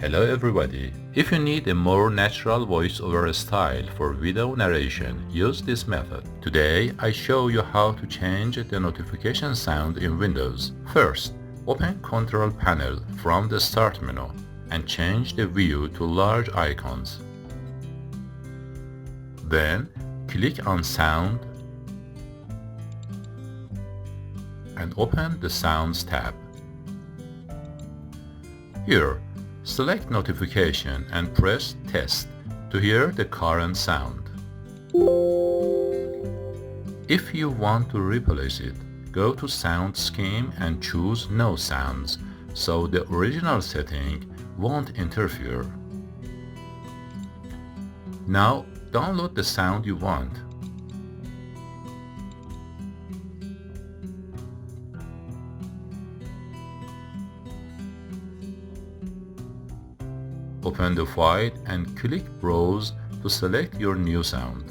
Hello everybody. If you need a more natural voiceover style for video narration, use this method. Today I show you how to change the notification sound in Windows. First, open Control Panel from the Start menu and change the view to large icons. Then click on Sound and open the Sounds tab. Here, select Notification and press Test to hear the current sound. If you want to replace it, go to Sound Scheme and choose No Sounds, so the original setting won't interfere. Now, download the sound you want. Open the file and click Browse to select your new sound.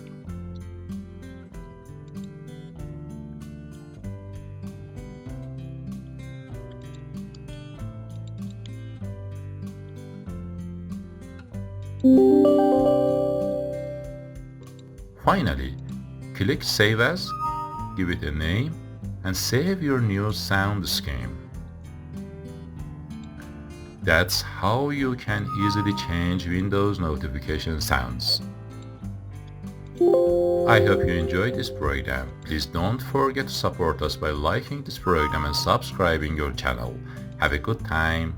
Finally, click Save As, give it a name, and save your new sound scheme. That's how you can easily change Windows notification sounds. I hope you enjoyed this program. Please don't forget to support us by liking this program and subscribing your channel. Have a good time.